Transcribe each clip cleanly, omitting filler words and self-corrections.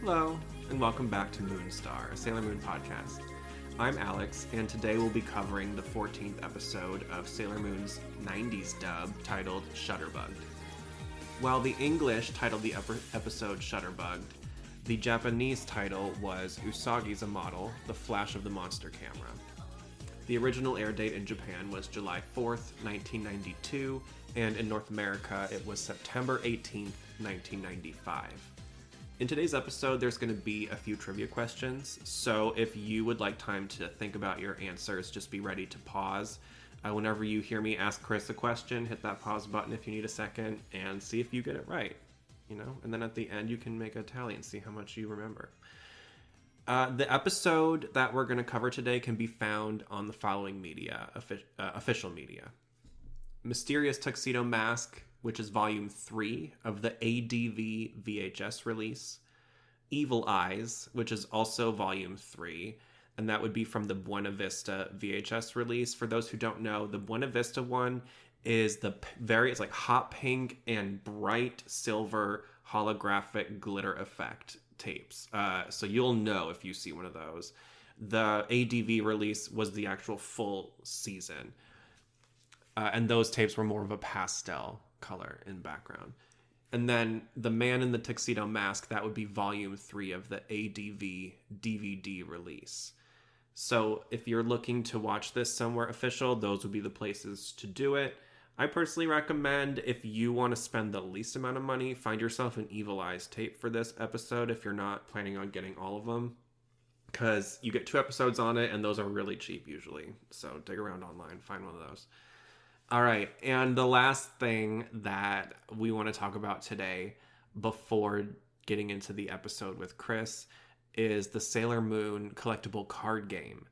Hello, and welcome back to Moonstar, a Sailor Moon podcast. I'm Alex, and today we'll be covering the 14th episode of Sailor Moon's 90s dub titled Shutterbugged. While the English titled the episode Shutterbugged, the Japanese title was Usagi's a Model, The Flash of the Monster Camera. The original air date in Japan was July 4th, 1992, and in North America it was September 18th, 1995. In today's episode, there's going to be a few trivia questions, so if you would like time to think about your answers, just be ready to pause. Whenever you hear me ask Chris a question, hit that pause button if you need a second, and see if you get it right, and then at the end you can make a tally and see how much you remember. The episode that we're going to cover today can be found on the following media, official media. Mysterious Tuxedo Mask, which is Volume 3 of the ADV VHS release. Evil Eyes, which is also Volume 3, and that would be from the Buena Vista VHS release. For those who don't know, the Buena Vista one is it's like hot pink and bright silver holographic glitter effect tapes. So you'll know if you see one of those. The ADV release was the actual full season. And those tapes were more of a pastel color in background. And then The Man in the Tuxedo Mask, that would be Volume 3 of the ADV DVD release. So if you're looking to watch this somewhere official, those would be the places to do it. I personally recommend, if you want to spend the least amount of money, find yourself an Evil Eyes tape for this episode if you're not planning on getting all of them. Because you get 2 episodes on it, and those are really cheap usually. So dig around online, find one of those. All right, and the last thing that we want to talk about today before getting into the episode with Chris is the Sailor Moon collectible card game.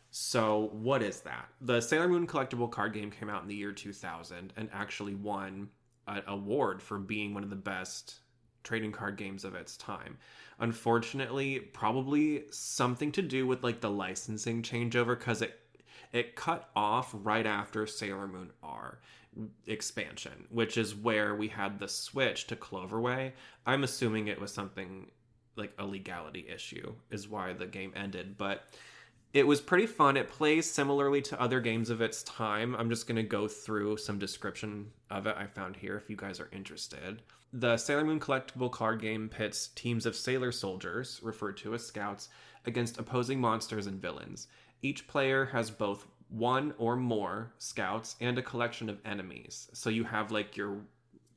So what is that? The Sailor Moon collectible card game came out in the year 2000 and actually won an award for being one of the best trading card games of its time. Unfortunately, probably something to do with like the licensing changeover, because it cut off right after Sailor Moon R expansion, which is where we had the switch to Cloverway. I'm assuming it was something like a legality issue is why the game ended, but it was pretty fun. It plays similarly to other games of its time. I'm just going to go through some description of it I found here if you guys are interested. The Sailor Moon collectible card game pits teams of sailor soldiers, referred to as scouts, against opposing monsters and villains. Each player has both one or more scouts and a collection of enemies. So you have like your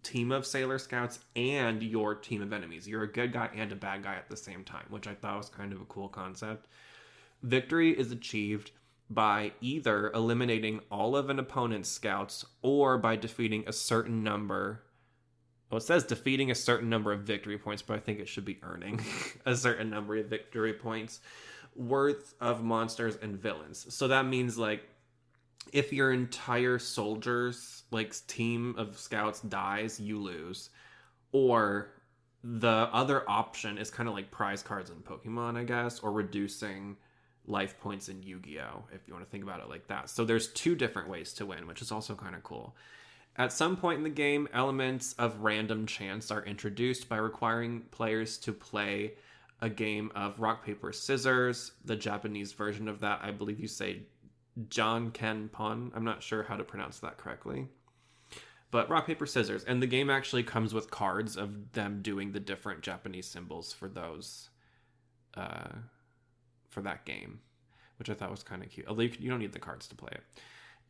team of sailor scouts and your team of enemies. You're a good guy and a bad guy at the same time, which I thought was kind of a cool concept. Victory is achieved by either eliminating all of an opponent's scouts or by defeating a certain number. Well, it says defeating a certain number of victory points, but I think it should be earning a certain number of victory points worth of monsters and villains. So that means like if your entire soldiers like team of scouts dies, you lose. Or the other option is kind of like prize cards in Pokemon, I guess, or reducing life points in Yu-Gi-Oh, if you want to think about it like that. So there's 2 different ways to win, which is also kind of cool. At some point in the game, elements of random chance are introduced by requiring players to play a game of rock, paper, scissors. The Japanese version of that, I believe you say John Ken Pon. I'm not sure how to pronounce that correctly. But rock, paper, scissors. And the game actually comes with cards of them doing the different Japanese symbols for those, for that game, which I thought was kind of cute. Although you don't need the cards to play it.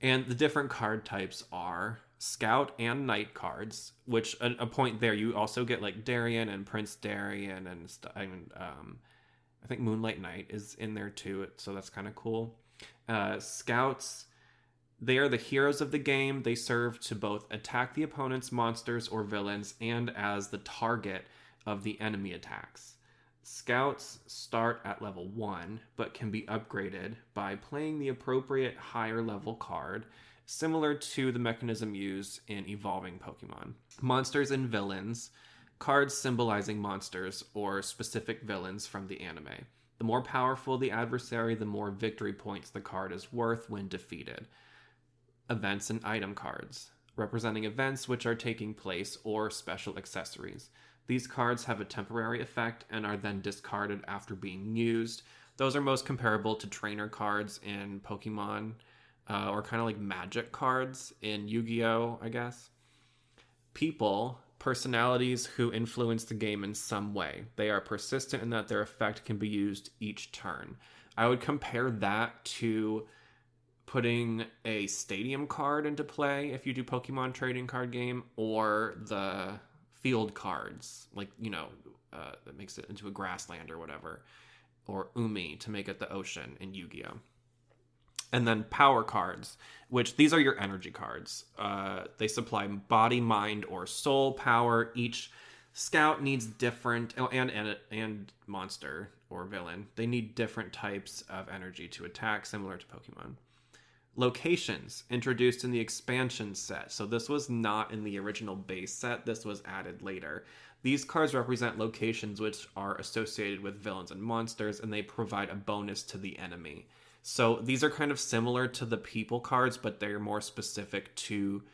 And the different card types are Scout and Knight cards, which a point there, you also get like Darien and Prince Darien and I think Moonlight Knight is in there too, so that's kind of cool. Scouts, they are the heroes of the game. They serve to both attack the opponent's monsters or villains and as the target of the enemy attacks. Scouts start at level 1, but can be upgraded by playing the appropriate higher level card, similar to the mechanism used in evolving Pokemon. Monsters and villains, cards symbolizing monsters or specific villains from the anime. The more powerful the adversary, the more victory points the card is worth when defeated. Events and item cards, representing events which are taking place or special accessories. These cards have a temporary effect and are then discarded after being used. Those are most comparable to trainer cards in Pokemon, or kind of like magic cards in Yu-Gi-Oh, I guess. People, personalities who influence the game in some way. They are persistent in that their effect can be used each turn. I would compare that to putting a stadium card into play if you do Pokemon trading card game, or the field cards, like, that makes it into a grassland or whatever, or Umi to make it the ocean in Yu-Gi-Oh. And then power cards, which these are your energy cards. They supply body, mind, or soul power. Each scout needs different, and monster or villain. They need different types of energy to attack, similar to Pokemon. Locations, introduced in the expansion set. So this was not in the original base set. This was added later. These cards represent locations which are associated with villains and monsters, and they provide a bonus to the enemy. So these are kind of similar to the people cards, but they're more specific to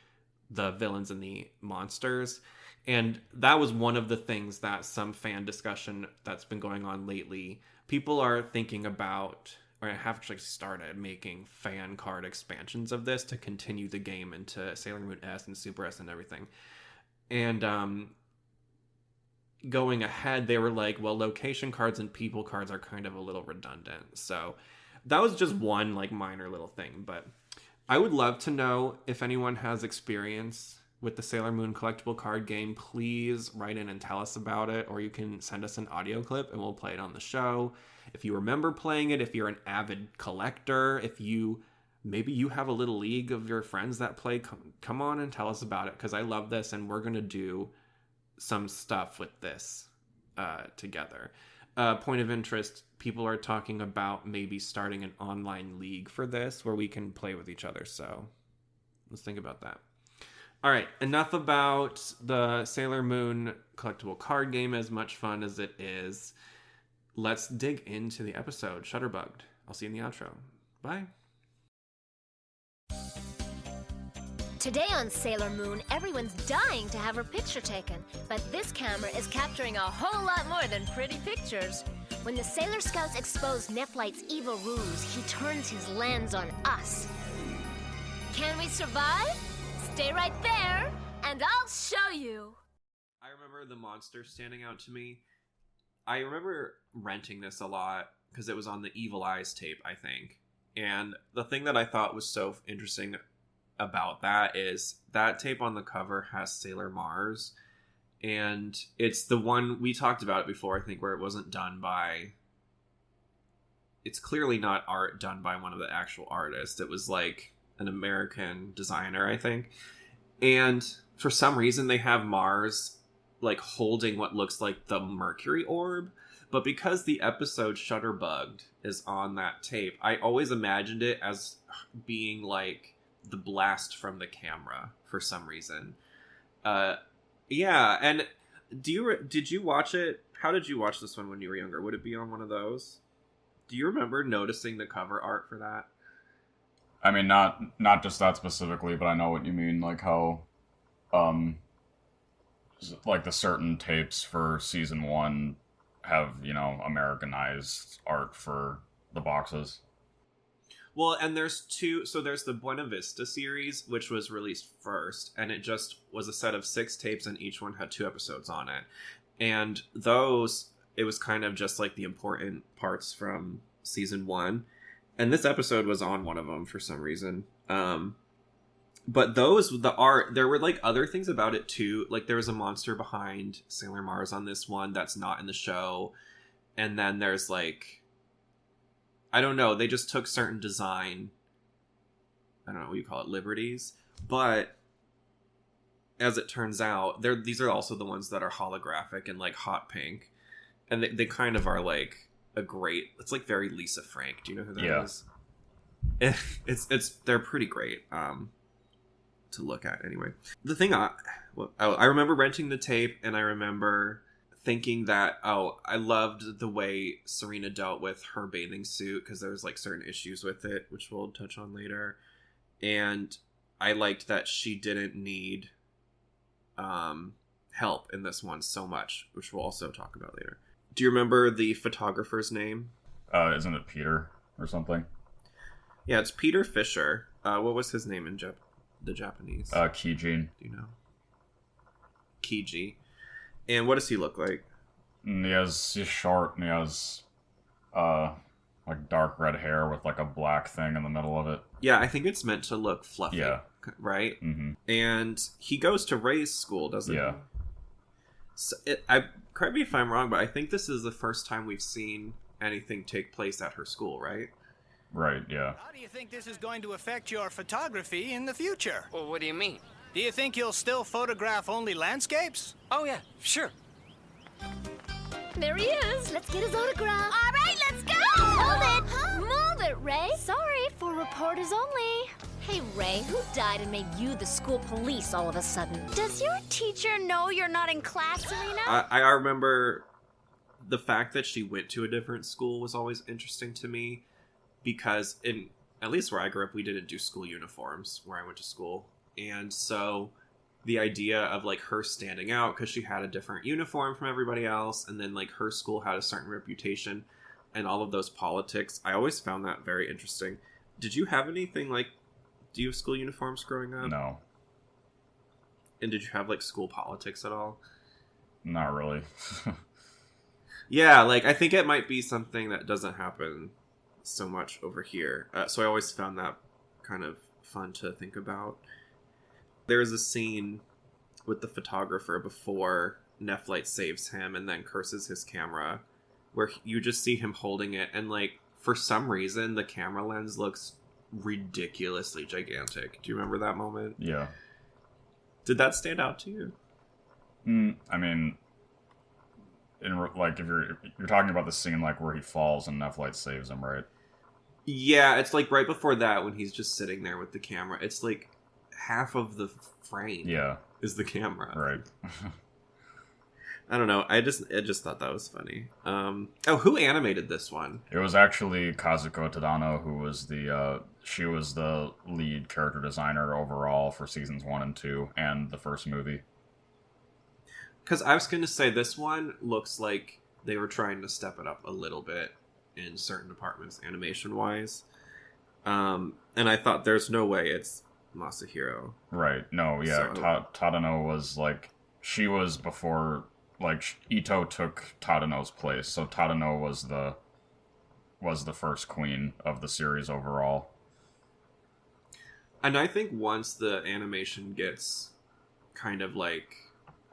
the villains and the monsters. And that was one of the things that some fan discussion that's been going on lately. People are thinking about, or have actually started making fan card expansions of this to continue the game into Sailor Moon S and Super S and everything. And going ahead, they were like, well, location cards and people cards are kind of a little redundant. So that was just one like minor little thing. But I would love to know if anyone has experience with the Sailor Moon collectible card game. Please write in and tell us about it, or you can send us an audio clip and we'll play it on the show. If you remember playing it, if you're an avid collector, if maybe you have a little league of your friends that play, come on and tell us about it, because I love this and we're going to do some stuff with this together. Point of interest, people are talking about maybe starting an online league for this where we can play with each other. So let's think about that. All right, enough about the Sailor Moon collectible card game, as much fun as it is. Let's dig into the episode, Shutterbugged. I'll see you in the outro. Bye. Today on Sailor Moon, everyone's dying to have her picture taken, but this camera is capturing a whole lot more than pretty pictures. When the Sailor Scouts expose Nephlite's evil ruse, he turns his lens on us. Can we survive? Stay right there, and I'll show you. I remember the monster standing out to me. I remember renting this a lot because it was on the Evil Eyes tape, I think. And the thing that I thought was so interesting about that is that tape on the cover has Sailor Mars, and it's the one we talked about it before, I think, where it wasn't done by, it's clearly not art done by one of the actual artists. It was like an American designer, I think. And for some reason they have Mars like holding what looks like the Mercari orb, but because the episode Shutterbugged is on that tape, I always imagined it as being like the blast from the camera for some reason. Yeah, and did you watch it? How did you watch this one when you were younger? Would it be on one of those? Do you remember noticing the cover art for that? I mean, not just that specifically, but I know what you mean, like how, like the certain tapes for season 1 have, Americanized art for the boxes. Well, and there's two, so there's the Buena Vista series, which was released first, and it just was a set of 6 tapes, and each one had 2 episodes on it. And those, it was kind of just like the important parts from season 1. And this episode was on one of them for some reason. But the art, there were like other things about it too. Like there was a monster behind Sailor Mars on this one that's not in the show. And then there's like, I don't know, they just took certain design, I don't know what you call it, liberties. But as it turns out, these are also the ones that are holographic and like hot pink. And they kind of are like it's like very Lisa Frank. Do you know who that is? They're pretty great to look at anyway. The thing I remember renting the tape, and I remember thinking that, I loved the way Serena dealt with her bathing suit, because there was like certain issues with it, which we'll touch on later. And I liked that she didn't need help in this one so much, which we'll also talk about later. Do you remember the photographer's name? Isn't it Peter or something? Yeah, it's Peter Fisher. What was his name in the Japanese? Kijin. Do you know? Kiji. And what does he look like? He's short and he has like dark red hair with like a black thing in the middle of it. Yeah, I think it's meant to look fluffy. Yeah. Right? Mm-hmm. And he goes to Ray's school, doesn't Yeah. he? So correct me if I'm wrong, but I think this is the first time we've seen anything take place at her school, right? Right, yeah. How do you think this is going to affect your photography in the future? Well, what do you mean? Do you think you'll still photograph only landscapes? Oh, yeah, sure. There he is. Let's get his autograph. All right, let's go. Hold it. Move it, Ray. Sorry, for reporters only. Hey, Ray, who died and made you the school police all of a sudden? Does your teacher know you're not in class, Selena? I remember the fact that she went to a different school was always interesting to me, because at least where I grew up, we didn't do school uniforms where I went to school. And so the idea of like her standing out because she had a different uniform from everybody else, and then like her school had a certain reputation and all of those politics, I always found that very interesting. Did you have anything like, do you have school uniforms growing up? No. And did you have like school politics at all? Not really. Yeah, like I think it might be something that doesn't happen so much over here. So I always found that kind of fun to think about. There's a scene with the photographer before Nephlite saves him and then curses his camera, where you just see him holding it, and like for some reason the camera lens looks ridiculously gigantic. Do you remember that moment? Yeah. Did that stand out to you? I mean, like if you're talking about the scene like where he falls and Nephlite saves him, right? Yeah, it's like right before that when he's just sitting there with the camera. It's like half of the frame. Yeah. Is the camera. Right. I don't know. I just thought that was funny. Who animated this one? It was actually Kazuko Tadano, who was she was the lead character designer overall for seasons 1 and 2 and the first movie. Because I was going to say this one looks like they were trying to step it up a little bit in certain departments, animation-wise. And I thought there's no way it's Masahiro. Right. No, yeah. So... Tadano was like, she was before, like, Ito took Tadano's place, so Tadano was the first queen of the series overall. And I think once the animation gets kind of like,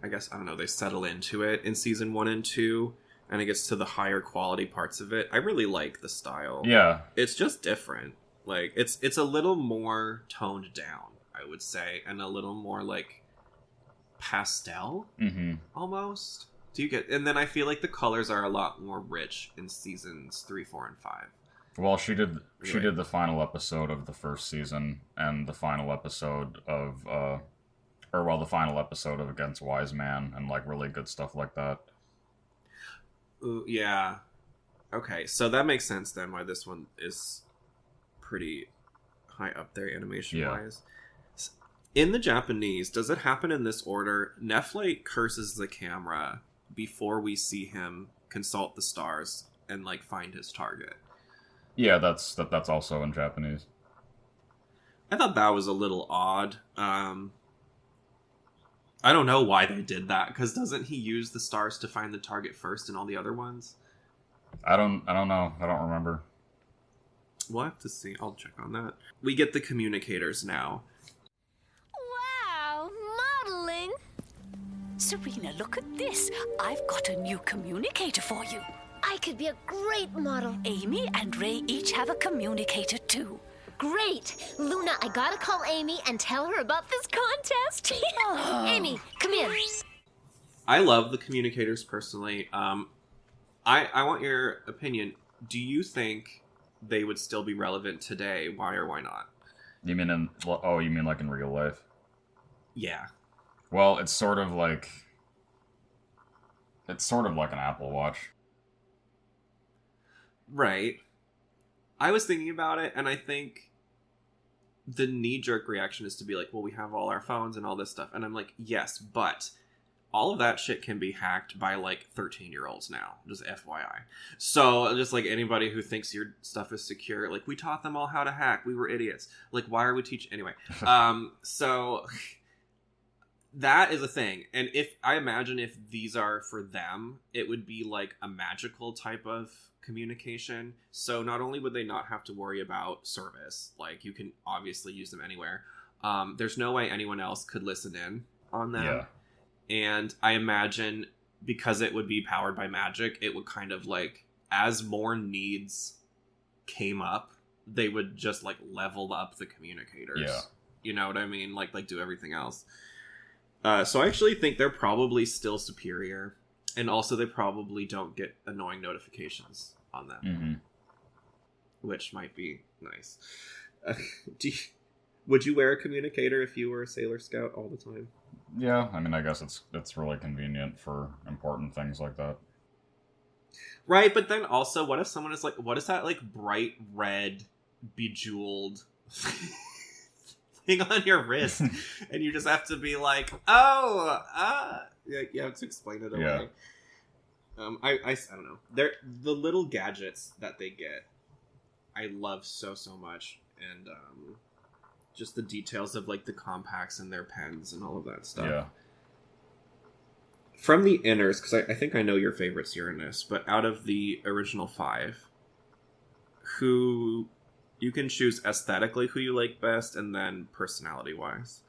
I guess, I don't know, they settle into it in season 1 and 2, and it gets to the higher quality parts of it, I really like the style. Yeah. It's just different. Like, it's a little more toned down, I would say, and a little more, like, pastel, almost. Do you get... And then I feel like the colors are a lot more rich in seasons 3, 4, and 5. Well, she did the final episode of the first season, and the final episode of, the final episode of Against Wise Man, and, like, really good stuff like that. Ooh, yeah. Okay, so that makes sense then why this one is pretty high up there animation-wise. Yeah. In the Japanese, does it happen in this order? Nephlite curses the camera before we see him consult the stars and, like, find his target. Yeah, that's also in Japanese. I thought that was a little odd. I don't know why they did that, because doesn't he use the stars to find the target first in all the other ones? I don't know. I don't remember. We'll have to see. I'll check on that. We get the communicators now. Wow, modeling. Serena, look at this. I've got a new communicator for you. I could be a great model. Amy and Ray each have a communicator, too. Great! Luna, I gotta call Amy and tell her about this contest. Amy, come here. I love the communicators personally. I want your opinion. Do you think they would still be relevant today? Why or why not? You mean like in real life? Yeah. Well, it's sort of like an Apple Watch. Right. I was thinking about it, and I think the knee-jerk reaction is to be like, well, we have all our phones and all this stuff. And I'm like, yes, but all of that shit can be hacked by like 13-year-olds now, just FYI. So just like anybody who thinks your stuff is secure, like we taught them all how to hack. We were idiots. Like why are we teaching anyway? So that is a thing. And if I imagine if these are for them, it would be like a magical type of communication. So not only would they not have to worry about service, like you can obviously use them anywhere. There's no way anyone else could listen in on them. Yeah. And I imagine because it would be powered by magic, it would kind of like, as more needs came up, they would just like level up the communicators. Yeah. You know what I mean? Like do everything else. So I actually think they're probably still superior. And also they probably don't get annoying notifications on them. Mm-hmm. Which might be nice. Would you wear a communicator if you were a Sailor Scout all the time? Yeah, I mean, I guess it's really convenient for important things like that. Right, but then also, what if someone is like, what is that, like, bright red, bejeweled thing on your wrist? And you just have to be like, yeah, you have to explain it away. Yeah. I don't know. The little gadgets that they get, I love so much. And, just the details of like the compacts and their pens and all of that stuff. Yeah. From the inners, because I think I know your favorites Uranus, but out of the original 5, who you can choose aesthetically who you like best, and then personality wise.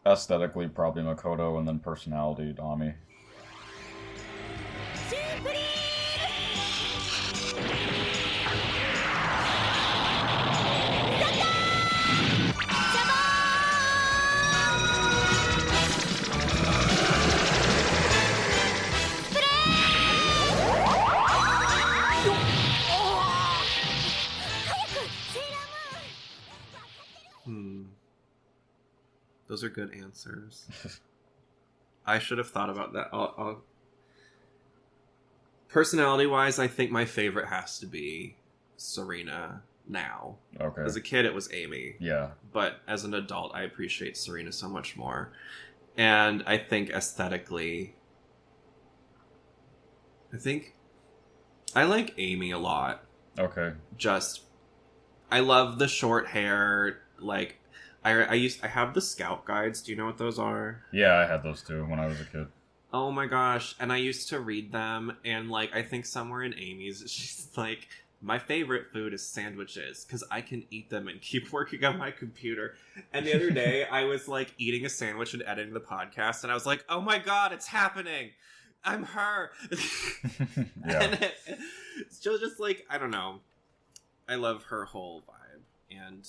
Aesthetically probably Makoto, and then personality Dami. Those are good answers. I should have thought about that. Personality-wise, I think my favorite has to be Serena now. Okay. As a kid, it was Amy. Yeah. But as an adult, I appreciate Serena so much more. And I think aesthetically, I like Amy a lot. Okay. I love the short hair. Like, I have the Scout guides. Do you know what those are? Yeah, I had those too when I was a kid. Oh my gosh. And I used to read them, and like, I think somewhere in Amy's, she's like, my favorite food is sandwiches because I can eat them and keep working on my computer. And the other day, I was like eating a sandwich and editing the podcast, and I was like, oh my god, it's happening. I'm her. Yeah. And it's just like, I don't know. I love her whole vibe, and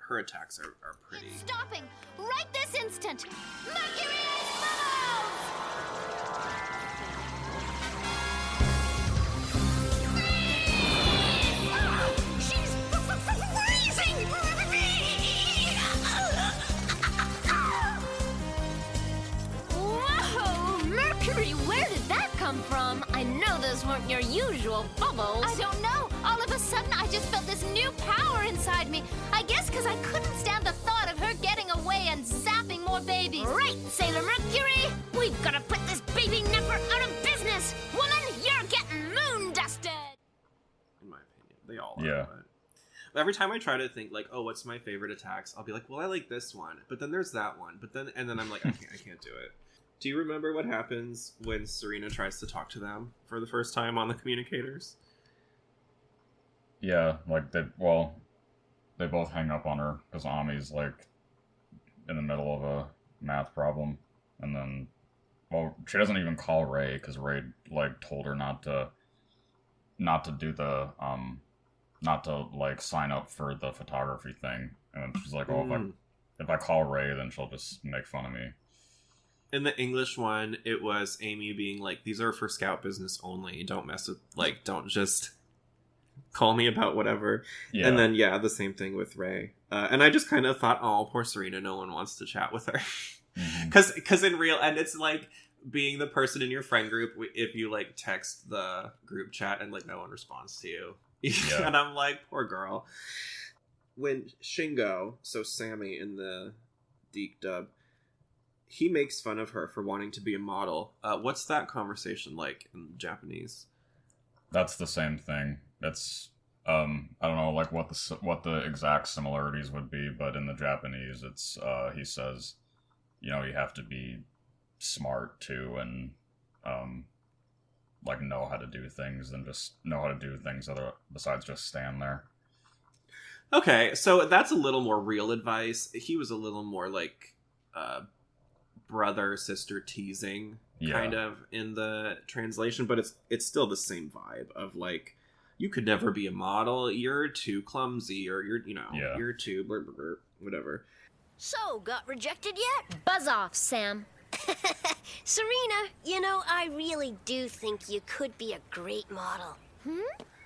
her attacks are pretty. It's stopping right this instant. Mercury move! She's freezing! Whoa! Mercury, where did that come from? I know those weren't your usual bubbles. I don't know. All of a sudden, I just felt this new power inside me. I guess because I couldn't stand the thought of her getting away and zapping more babies. Right, Sailor Mercury! We've got to put this baby nepper out of business! Woman, you're getting moon dusted! In my opinion. They all are. Yeah. But every time I try to think, like, oh, what's my favorite attacks? I'll be like, well, I like this one. But then there's that one. And then I'm like, I can't do it. Do you remember what happens when Serena tries to talk to them for the first time on the communicators? Yeah, like they both hang up on her because Ami's like in the middle of a math problem, and then she doesn't even call Ray because Ray like told her not to do the not to like sign up for the photography thing, and she's like, oh, if I call Ray, then she'll just make fun of me. In the English one, it was Amy being like, these are for Scout business only. Don't mess with, like, don't just call me about whatever. Yeah. And then, yeah, the same thing with Ray. And I just kind of thought, oh, poor Serena, no one wants to chat with her. Because in real, and it's like being the person in your friend group, if you, like, text the group chat and, like, no one responds to you. Yeah. And I'm like, poor girl. When Shingo, so Sammy in the Deke dub, he makes fun of her for wanting to be a model. What's that conversation like in Japanese? That's the same thing. It's I don't know like what the exact similarities would be, but in the Japanese, it's he says, you have to be smart too, and like know how to do things, and just know how to do things besides just stand there. Okay, so that's a little more real advice. He was a little more like brother sister teasing kind of in the translation, but it's still the same vibe of like, you could never be a model, you're too clumsy, or you're too blur, blur, blur, whatever. So, got rejected yet? Buzz off, Sam. Serena, I really do think you could be a great model.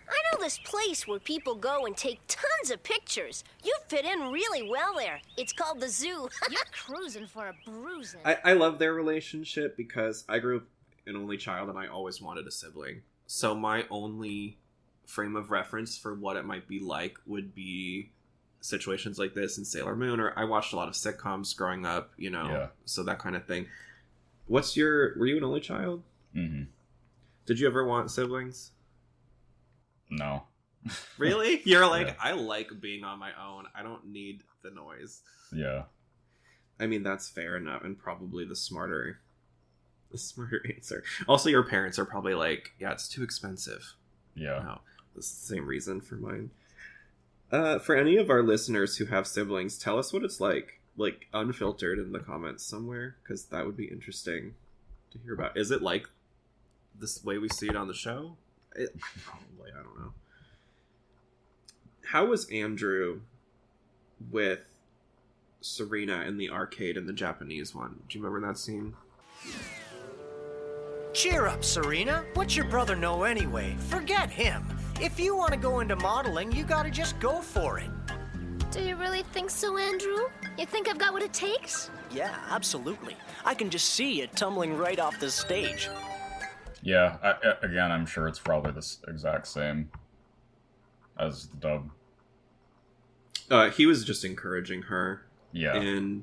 I know this place where people go and take tons of pictures. You fit in really well there. It's called the zoo. You're cruising for a bruising. I love their relationship because I grew up an only child and I always wanted a sibling. So my only frame of reference for what it might be like would be situations like this in Sailor Moon, or I watched a lot of sitcoms growing up, so that kind of thing. Were you an only child? Mm-hmm. Did you ever want siblings? No. Really? You're like, yeah. I like being on my own. I don't need the noise. Yeah. I mean, that's fair enough, and probably the smarter answer. Also, your parents are probably like, yeah, it's too expensive. Yeah. No, that's the same reason for mine. For any of our listeners who have siblings, tell us what it's like unfiltered in the comments somewhere, because that would be interesting to hear about. Is it like this way we see it on the show? Probably, I don't know. How was Andrew with Serena in the arcade in the Japanese one? Do you remember that scene? Cheer up, Serena. What's your brother know anyway? Forget him. If you want to go into modeling, you gotta just go for it. Do you really think so, Andrew? You think I've got what it takes? Yeah, absolutely. I can just see you tumbling right off the stage. Yeah, again, I'm sure it's probably the exact same as the dub. He was just encouraging her. Yeah. In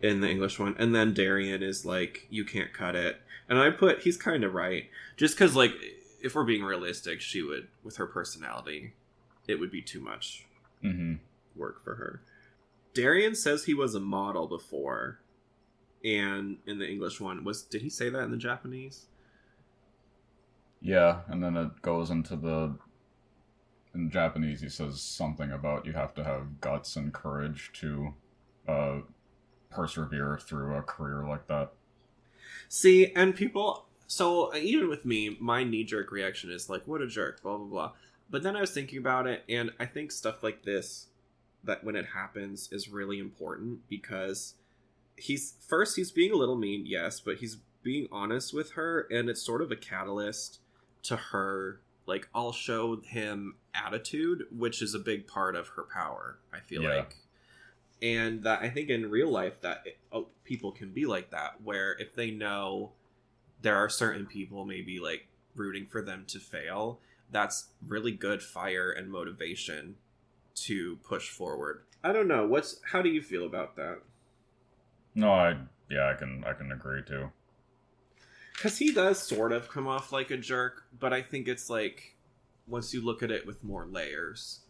the English one. And then Darian is like, you can't cut it. And he's kind of right. Just because, like, if we're being realistic, she would, with her personality, it would be too much work for her. Darian says he was a model before. And in the English one, did he say that in the Japanese? Yeah, and then it goes into in Japanese, he says something about you have to have guts and courage to persevere through a career like that. See, and people, so even with me, my knee-jerk reaction is like, what a jerk, blah, blah, blah. But then I was thinking about it, and I think stuff like this, that when it happens, is really important, because he's being a little mean, yes, but he's being honest with her, and it's sort of a catalyst to her, like, I'll show him attitude, which is a big part of her power, I feel like. And that I think in real life that people can be like that, where if they know there are certain people maybe like rooting for them to fail, that's really good fire and motivation to push forward. I don't know. How do you feel about that? No, I can agree too. Because he does sort of come off like a jerk, but I think it's like, once you look at it with more layers,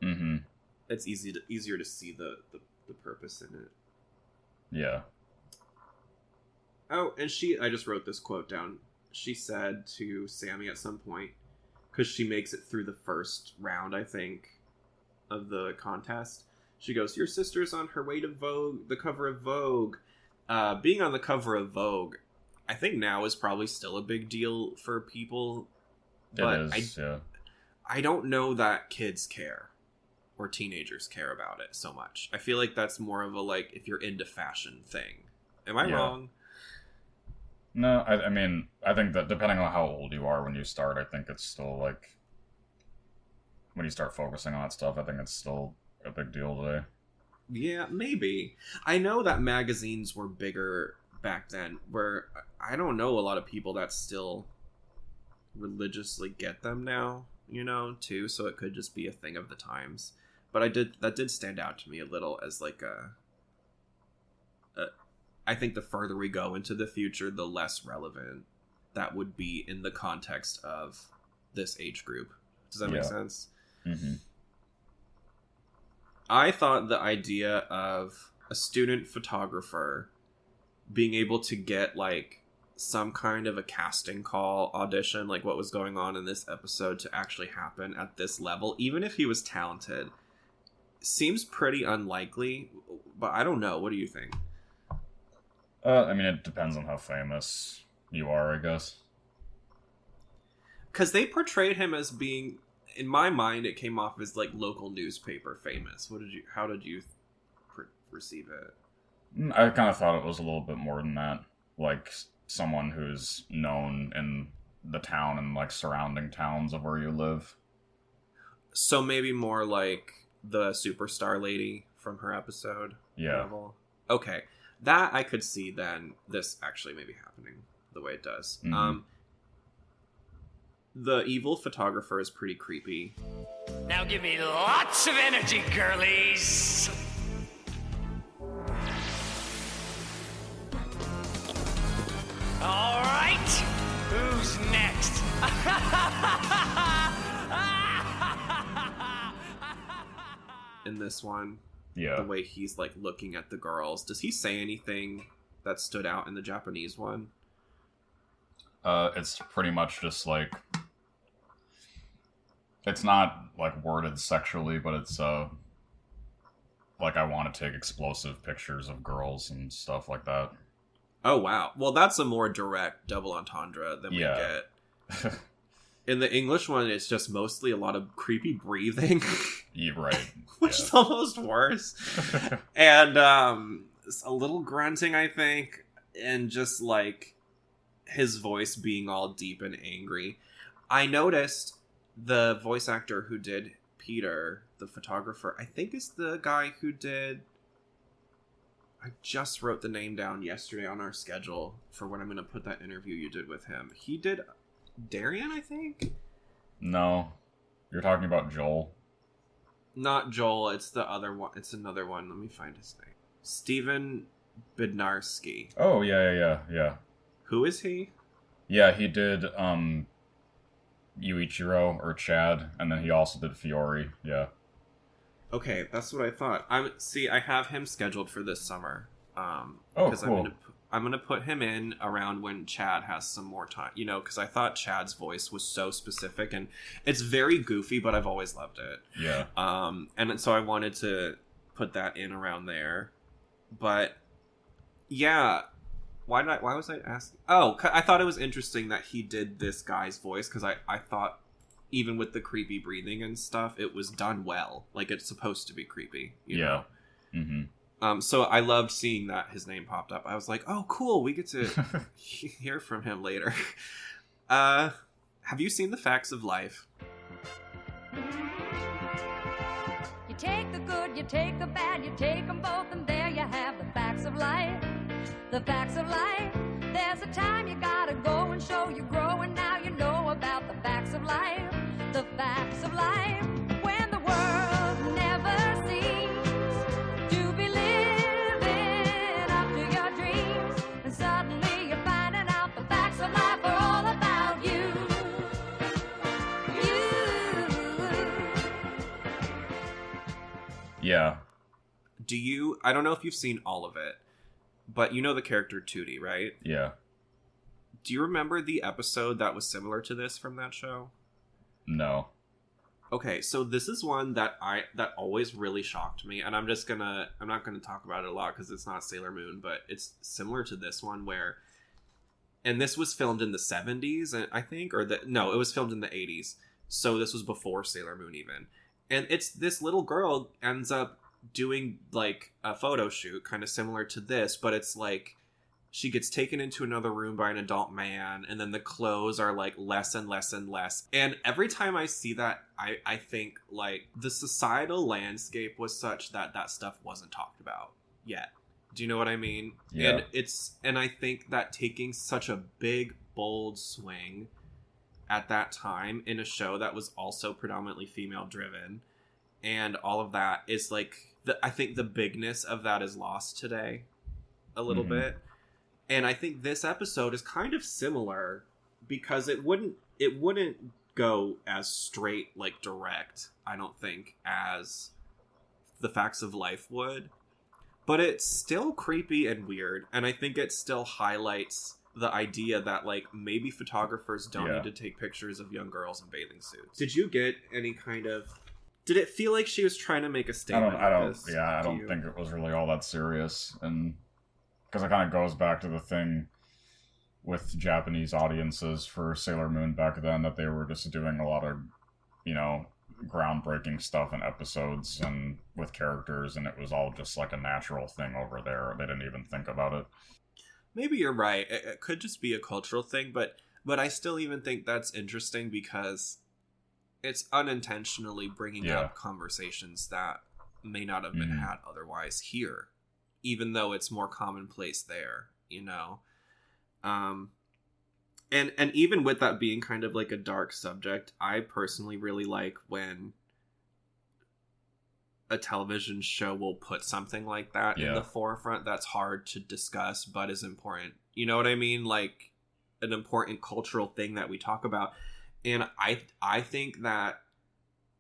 it's easier to see the purpose in it. Yeah. Oh, and I just wrote this quote down. She said to Sammy at some point, because she makes it through the first round, I think, of the contest. She goes, your sister's on her way to Vogue, the cover of Vogue. Being on the cover of Vogue, I think now is probably still a big deal for people. But it is, yeah. I don't know that kids care or teenagers care about it so much. I feel like that's more of a, like, if you're into fashion thing. Am I wrong? No, I mean, I think that depending on how old you are when you start, I think it's still, like, when you start focusing on that stuff, I think it's still a big deal today. Yeah, maybe. I know that magazines were bigger back then, where I don't know a lot of people that still religiously get them now, too, so it could just be a thing of the times. But that did stand out to me a little as like I think the further we go into the future, the less relevant that would be in the context of this age group. Does that make sense? Mm-hmm. I thought the idea of a student photographer being able to get like some kind of a casting call audition, like what was going on in this episode, to actually happen at this level, even if he was talented, seems pretty unlikely. But I don't know. What do you think? I mean, it depends on how famous you are, I guess. Because they portrayed him as being, in my mind, it came off as like local newspaper famous. How did you receive it? I kind of thought it was a little bit more than that. Like someone who's known in the town and like surrounding towns of where you live. So maybe more like the superstar lady from her episode. Yeah. Level. Okay. That I could see then this actually maybe happening the way it does. Mm-hmm. The evil photographer is pretty creepy. Now give me lots of energy, girlies. All right, who's next? In this one, Yeah. the way he's like looking at the girls. Does he say anything that stood out in the Japanese one? It's pretty much just like, it's not like worded sexually, but it's like I want to take explosive pictures of girls and stuff like that. Oh wow. Well, that's a more direct double entendre than we get. In the English one, it's just mostly a lot of creepy breathing. You're right. Which is almost worse. And a little grunting, I think, and just like his voice being all deep and angry. I noticed the voice actor who did Peter, the photographer, I think is the guy who did... I just wrote the name down yesterday on our schedule for when I'm going to put that interview you did with him. He did Darian, I think? No. You're talking about Joel. Not Joel, it's the other one. It's another one. Let me find his name. Steven Bednarski. Oh, yeah. Who is he? Yeah, he did Yuichiro or Chad, and then he also did Fiore. Yeah. Okay, that's what I thought. I have him scheduled for this summer. Oh, Cool. cool. I'm gonna put him in around when Chad has some more time. You know, because I thought Chad's voice was so specific, and it's very goofy, but I've always loved it. Yeah. And so I wanted to put that in around there. But yeah, why was I asking? Oh, I thought it was interesting that he did this guy's voice, because I thought even with the creepy breathing and stuff, it was done well. Like, it's supposed to be creepy. You know? Mm-hmm. So I loved seeing that his name popped up. I was like, oh, cool, we get to hear from him later. Have you seen The Facts of Life? You take the good, you take the bad, you take them both, and there you have the facts of life. The facts of life. There's a time you gotta go and show you grow, and now you know about the facts of life. The facts of life. When the world never seems to be living up to your dreams, and suddenly you're finding out the facts of life are all about you. Yeah. I don't know if you've seen all of it, but you know the character Tootie, right? Yeah. Do you remember the episode that was similar to this from that show? No. Okay, so this is one that always really shocked me, and I'm not gonna talk about it a lot because it's not Sailor Moon, but it's similar to this one and this was filmed in the 70s, I think, it was filmed in the 80s, so this was before Sailor Moon even. And it's this little girl ends up doing like a photo shoot kind of similar to this, but it's like she gets taken into another room by an adult man, and then the clothes are like less and less and less. And every time I see that, I think like the societal landscape was such that stuff wasn't talked about yet. Do you know what I mean? Yeah. And I think that taking such a big, bold swing at that time in a show that was also predominantly female driven and all of that is like, I think the bigness of that is lost today. a little bit. And I think this episode is kind of similar because it wouldn't go as straight, like direct, I don't think, as the Facts of Life would. But it's still creepy and weird, and I think it still highlights the idea that, like, maybe photographers don't need to take pictures of young girls in bathing suits. Did you get any kind of... Did it feel like she was trying to make a statement? I don't think it was really all that serious, and because it kind of goes back to the thing with Japanese audiences for Sailor Moon back then, that they were just doing a lot of, you know, groundbreaking stuff in episodes and with characters, and it was all just like a natural thing over there. They didn't even think about it. Maybe you're right. It could just be a cultural thing, but I still even think that's interesting because it's unintentionally bringing up conversations that may not have been had otherwise here, even though it's more commonplace there, you know? And even with that being kind of like a dark subject, I personally really like when a television show will put something like that in the forefront that's hard to discuss but is important. You know what I mean? Like an important cultural thing that we talk about. And I think that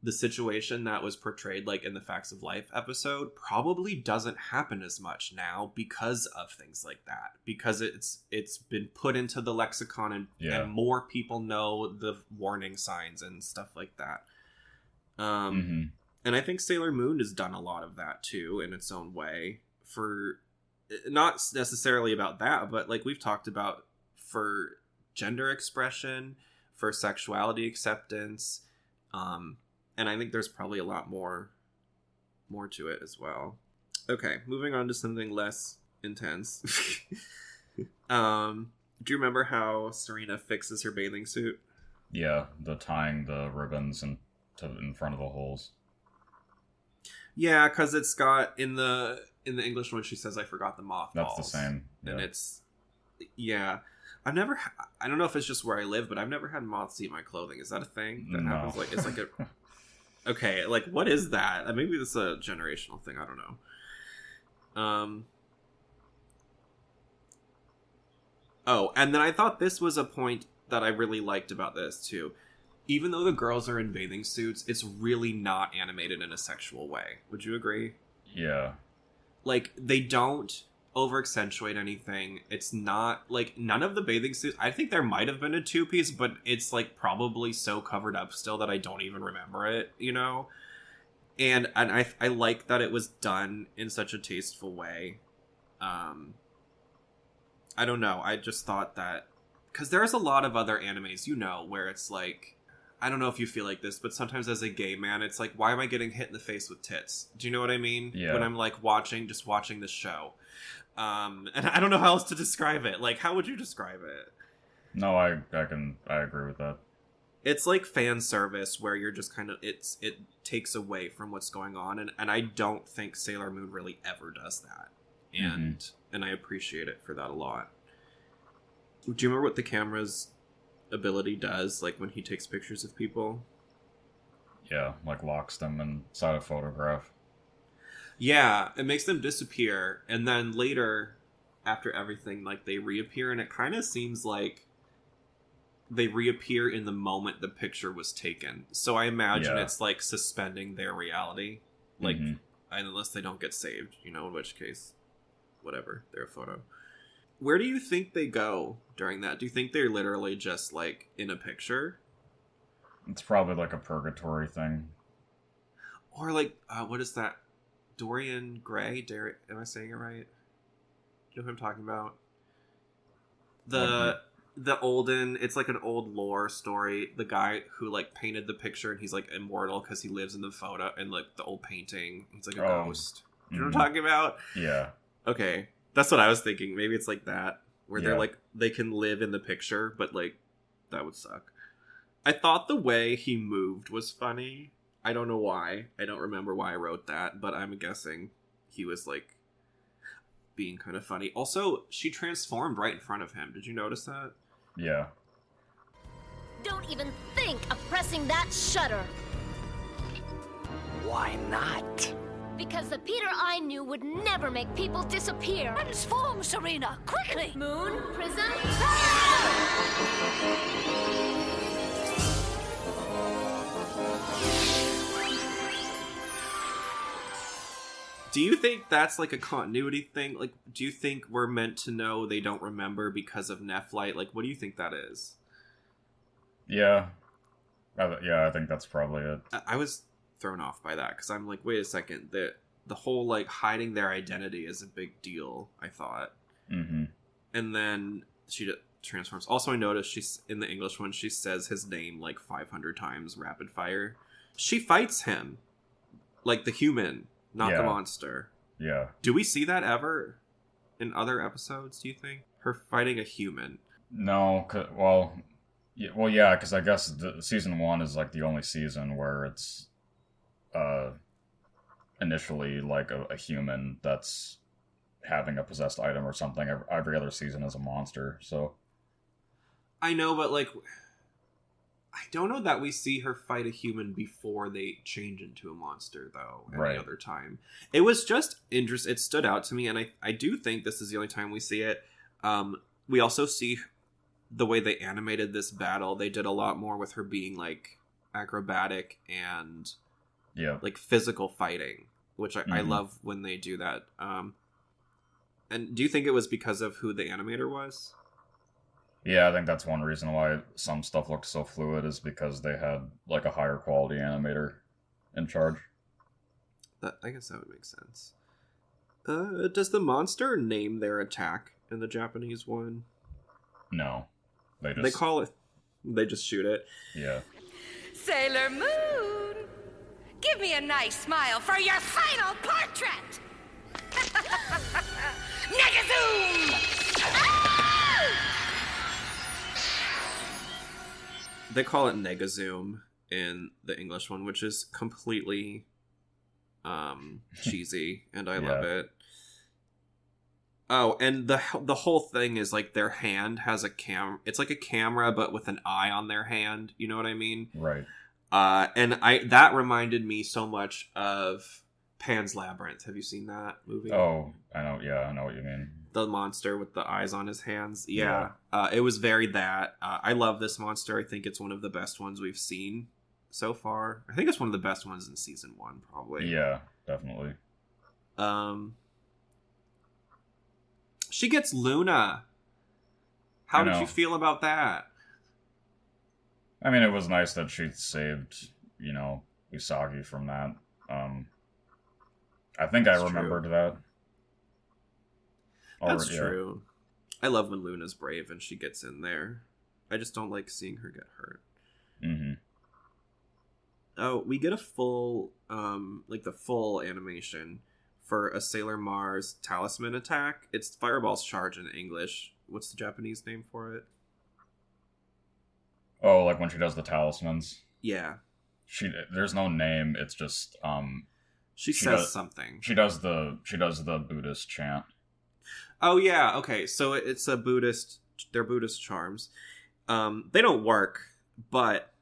the situation that was portrayed like in the Facts of Life episode probably doesn't happen as much now because of things like that, because it's been put into the lexicon and more people know the warning signs and stuff like that. And I think Sailor Moon has done a lot of that too in its own way, for not necessarily about that, but like we've talked about for gender expression, for sexuality acceptance, and I think there's probably a lot more to it as well. Okay, moving on to something less intense. Do you remember how Serena fixes her bathing suit? Yeah, the tying the ribbons in front of the holes. Yeah, because it's got in the English one she says, "I forgot the mothballs." That's the same, and it's I've never. I don't know if it's just where I live, but I've never had moths eat my clothing. Is that a thing that happens? Like it's like a. Okay, like what is that? Maybe this is a generational thing. I don't know. Oh, and then I thought this was a point that I really liked about this too. Even though the girls are in bathing suits, it's really not animated in a sexual way. Would you agree? Yeah. Like they don't over-accentuate anything. It's not like none of the bathing suits. I think there might have been a two-piece, but it's like probably so covered up still that I don't even remember it, you know? And I like that it was done in such a tasteful way. I don't know. I just thought that because there's a lot of other animes, you know, where it's like, I don't know if you feel like this, but sometimes as a gay man, it's like, why am I getting hit in the face with tits? Do you know what I mean? Yeah. When I'm like watching this show. And I don't know how else to describe it. Like, how would you describe it? No, I agree with that. It's like fan service where you're just kind of, it takes away from what's going on. And I don't think Sailor Moon really ever does that. And I appreciate it for that a lot. Do you remember what the camera's ability does, like when he takes pictures of people? Yeah, like locks them inside a photograph. Yeah, it makes them disappear, and then later, after everything, like they reappear, and it kind of seems like they reappear in the moment the picture was taken. So I imagine it's like suspending their reality, like unless they don't get saved, you know, in which case, whatever, they're a photo. Where do you think they go during that? Do you think they're literally just like in a picture? It's probably like a purgatory thing. Or like, what is that? Dorian Gray? Am I saying it right? Do you know who I'm talking about? The olden, it's like an old lore story. The guy who like painted the picture and he's like immortal because he lives in the photo and like the old painting. He's like a ghost. You know what I'm talking about? Yeah. Okay. That's what I was thinking. Maybe it's like that, where they're like, they can live in the picture, but like, that would suck. I thought the way he moved was funny. I don't know why. I don't remember why I wrote that, but I'm guessing he was like being kind of funny. Also, she transformed right in front of him. Did you notice that? Yeah. Don't even think of pressing that shutter. Why not? Because the Peter I knew would never make people disappear. Transform, Serena, quickly! Moon, Prism, Do you think that's like a continuity thing? Like, do you think we're meant to know they don't remember because of Nephlite? Like, what do you think that is? Yeah. I think that's probably it. I was thrown off by that because I'm like, wait a second, the whole like hiding their identity is a big deal, I thought. Mm-hmm. And then she transforms. Also, I noticed she's in the English one, she says his name like 500 times rapid fire. She fights him like the human, not the monster. Yeah. Do we see that ever in other episodes, do you think? Her fighting a human? No, yeah, because I guess season 1 is like the only season where it's initially like a human that's having a possessed item or something. Every other season is a monster, so... I know, but like... I don't know that we see her fight a human before they change into a monster, though, any other time. It was just interesting. It stood out to me, and I do think this is the only time we see it. We also see the way they animated this battle. They did a lot more with her being, like, acrobatic and, like, physical fighting, which I love when they do that. And do you think it was because of who the animator was? Yeah, I think that's one reason why some stuff looked so fluid, is because they had like a higher quality animator in charge. I guess that would make sense. Does the monster name their attack in the Japanese one? No. They just shoot it. Yeah. Sailor Moon, give me a nice smile for your final portrait! Negazoom! They call it Negazoom in the English one, which is completely cheesy, and I love it. Oh, and the whole thing is like their hand has a it's like a camera, but with an eye on their hand. You know what I mean? Right. And that reminded me so much of Pan's Labyrinth. Have you seen that movie? Oh, I know. Yeah, I know what you mean. The monster with the eyes on his hands. Yeah. It was very that. I love this monster. I think it's one of the best ones we've seen so far. I think it's one of the best ones in season 1, probably. Yeah, definitely. She gets Luna. How did you feel about that? I mean, it was nice that she saved, Usagi from that. I think I remembered that. That's true. I love when Luna's brave and she gets in there. I just don't like seeing her get hurt. Mm-hmm. Oh, we get a full, the full animation for a Sailor Mars talisman attack. It's Fireball's Charge in English. What's the Japanese name for it? Oh, like when she does the talismans? Yeah. There's no name, it's just, She says something. She does the Buddhist chant. Oh yeah, okay. So it's they're Buddhist charms. They don't work, but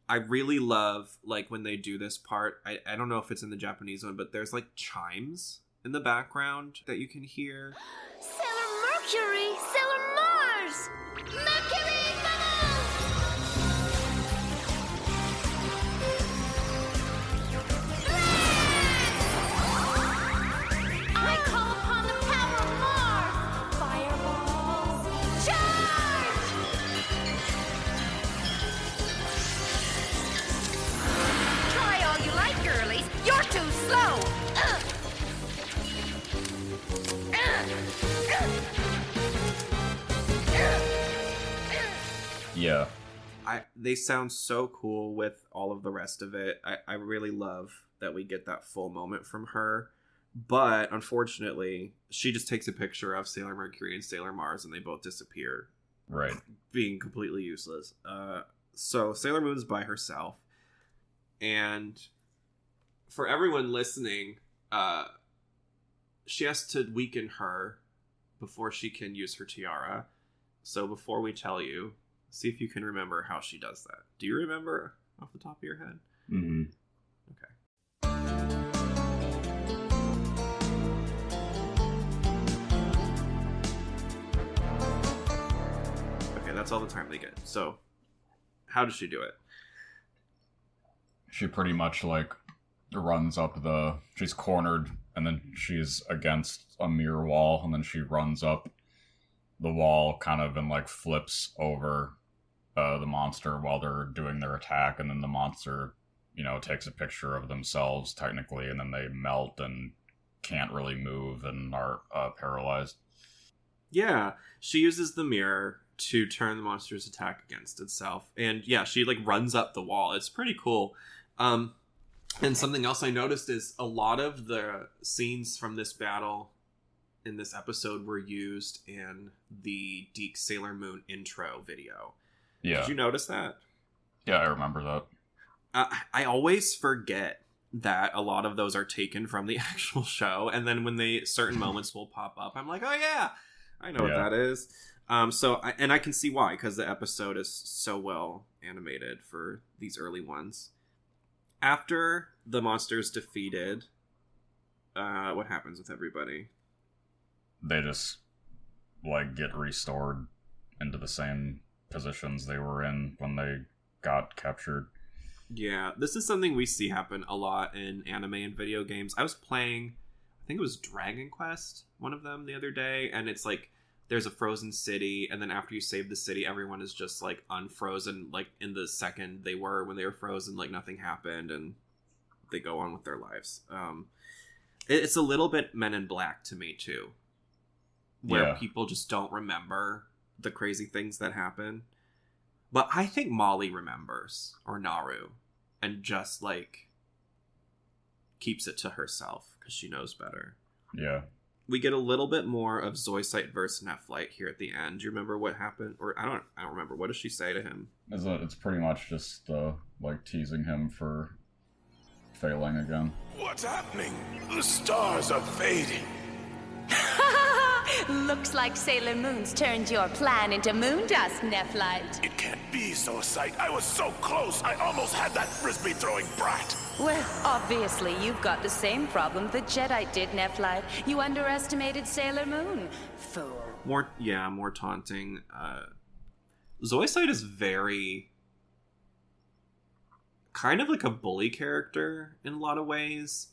I really love like when they do this part. I don't know if it's in the Japanese one, but there's like chimes in the background that you can hear. Sailor Mercury, Sailor Mars, Mercury bubbles! I call upon the power of Mars! Fireballs, charge! Try all you like, girlies. You're too slow. Yeah. They sound so cool with all of the rest of it. I really love that we get that full moment from her. But unfortunately, she just takes a picture of Sailor Mercury and Sailor Mars and they both disappear. Right. Being completely useless. So Sailor Moon's by herself. And for everyone listening, she has to weaken her before she can use her tiara. So before we tell you, see if you can remember how she does that. Do you remember off the top of your head? Mm-hmm. Okay. that's all the time they get. So, how does she do it? She pretty much, like, runs up she's cornered, and then she's against a mirror wall, and then she runs up the wall kind of and, like, flips over the monster while they're doing their attack, and then the monster, takes a picture of themselves, technically, and then they melt and can't really move and are paralyzed. Yeah, she uses the mirror to turn the monster's attack against itself. And yeah, she like runs up the wall. It's pretty cool. And something else I noticed is a lot of the scenes from this battle in this episode were used in the Deke Sailor Moon intro video. Yeah. Did you notice that? Yeah, I remember that. I always forget that a lot of those are taken from the actual show, and then when certain moments will pop up, I'm like, oh yeah, I know what that is. I can see why, because the episode is so well animated for these early ones. After the monster's defeated, what happens with everybody? They just like get restored into the same positions they were in when they got captured. Yeah, this is something we see happen a lot in anime and video games. I was playing, I think it was Dragon Quest, one of them, the other day, and it's like, there's a frozen city, and then after you save the city, everyone is just, like, unfrozen, like, in the second they were, when they were frozen, like, nothing happened, and they go on with their lives. It's a little bit Men in Black to me, too, where people just don't remember the crazy things that happen. But I think Molly remembers, or Naru, and just, like, keeps it to herself, because she knows better. Yeah. We get a little bit more of Zoisite versus Nephlite here at the end. Do you remember what happened? Or I don't remember. What does she say to him? It's pretty much just, like, teasing him for failing again. What's happening? The stars are fading. Looks like Sailor Moon's turned your plan into moon dust, Nephlite. It can't be, Zoisite. I was so close. I almost had that frisbee-throwing brat. Well, obviously you've got the same problem the Jedi did, Nephlite. You underestimated Sailor Moon. Fool. More taunting. Zoisite is very kind of like a bully character in a lot of ways,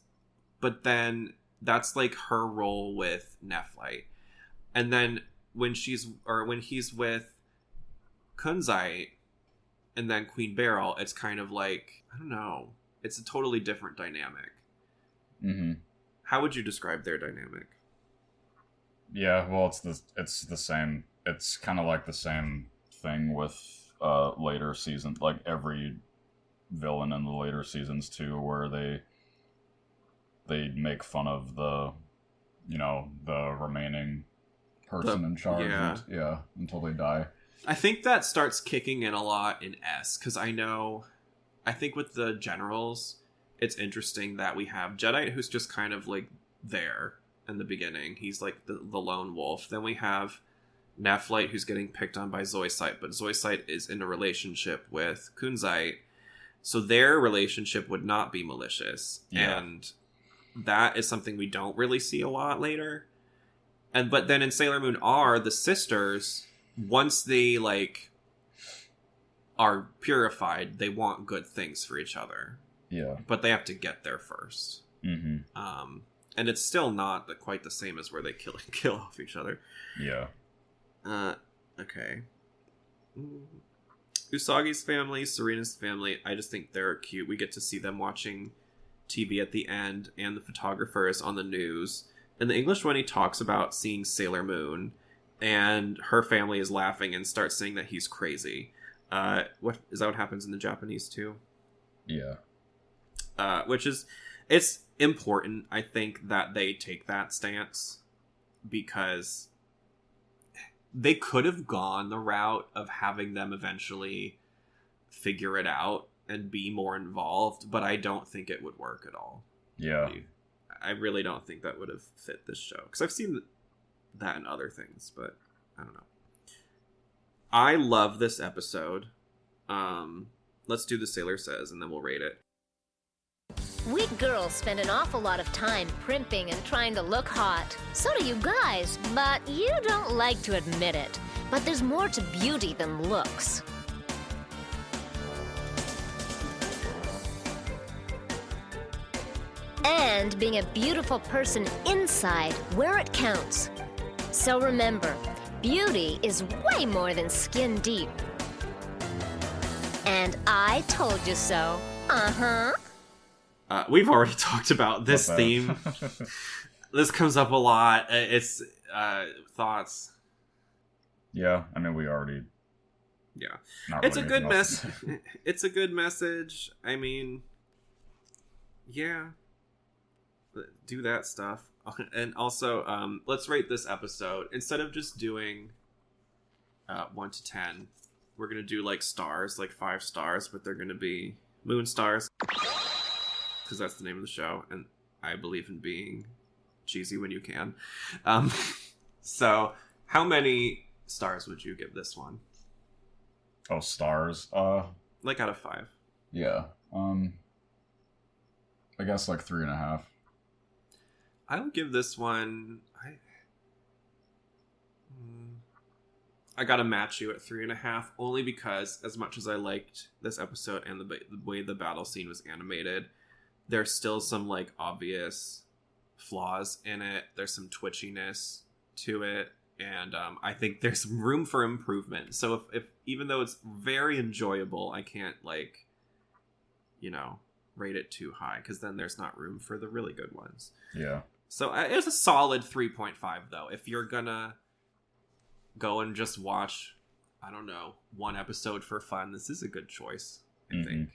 but then that's like her role with Nephlite. And then when he's with Kunzite and then Queen Beryl, it's kind of like, I don't know, it's a totally different dynamic. Mm-hmm. How would you describe their dynamic? Yeah, well, it's the same. It's kind of like the same thing with later seasons, like every villain in the later seasons too, where they make fun of the remaining person in charge. Yeah, until they die. I think that starts kicking in a lot in S, because I think with the generals, it's interesting that we have Jedi who's just kind of like there in the beginning. He's like the lone wolf. Then we have Nephlite who's getting picked on by Zoisite, but Zoisite is in a relationship with Kunzite, so their relationship would not be malicious. Yeah. And that is something we don't really see a lot later. But then in Sailor Moon R, the sisters, once they like are purified, they want good things for each other. Yeah. But they have to get there first. Mm-hmm. And it's still not quite the same as where they kill off each other. Yeah. Okay. Usagi's family, Serena's family, I just think they're cute. We get to see them watching TV at the end, and the photographer is on the news. In the English one, he talks about seeing Sailor Moon, and her family is laughing and starts saying that he's crazy. What is that? What happens in the Japanese too? Yeah. It's important, I think, that they take that stance, because they could have gone the route of having them eventually figure it out and be more involved, but I don't think it would work at all. Yeah. I really don't think that would have fit this show, because I've seen that in other things, but I don't know. I love this episode. Let's do the Sailor Says, and then we'll rate it. We girls spend an awful lot of time primping and trying to look hot. So do you guys, but you don't like to admit it. But there's more to beauty than looks. And being a beautiful person inside, where it counts. So remember, beauty is way more than skin deep. And I told you so. Uh-huh. We've already talked about this theme. This comes up a lot. It's thoughts. Yeah, I mean, we already... Yeah. It's a good mess. It's a good message. I mean, yeah. Do that stuff. And also, let's rate this episode. Instead of just doing 1 to 10, we're going to do, like, stars, like 5 stars, but they're going to be moon stars. Because that's the name of the show, and I believe in being cheesy when you can. So, how many stars would you give this one? Oh, stars? Like, out of 5. Yeah. I guess, like, 3.5. I would give this one... I gotta match you at 3.5, only because, as much as I liked this episode and the way the battle scene was animated, there's still some, like, obvious flaws in it. There's some twitchiness to it, and I think there's some room for improvement. So if even though it's very enjoyable, I can't, like, rate it too high, because then there's not room for the really good ones. Yeah. So it was a solid 3.5, though. If you're gonna go and just watch, I don't know, 1 episode for fun, this is a good choice, I think.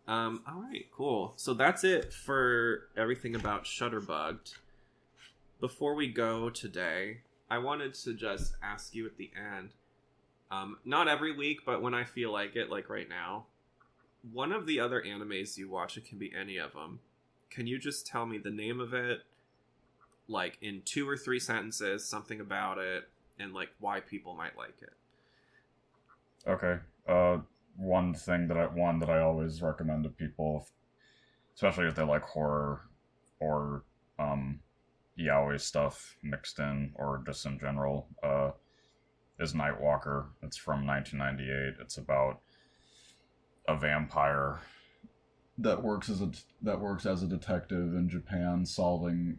All right, cool. So that's it for everything about Shutterbugged. Before we go today, I wanted to just ask you at the end, not every week, but when I feel like it, like right now, one of the other animes you watch, it can be any of them, can you just tell me the name of it, like in 2 or 3 sentences, something about it, and like why people might like it? Okay. One that I always recommend to people, especially if they like horror or yaoi stuff mixed in, or just in general, is Nightwalker. It's from 1998. It's about a vampire that works as a detective in Japan, solving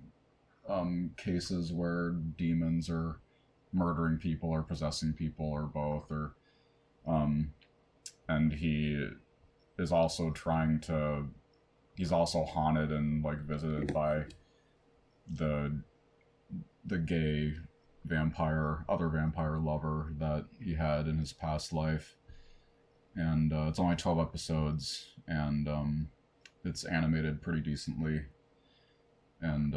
cases where demons are murdering people or possessing people or both, or and he is also he's also haunted and like visited by the gay other vampire lover that he had in his past life. And it's only 12 episodes, and it's animated pretty decently. And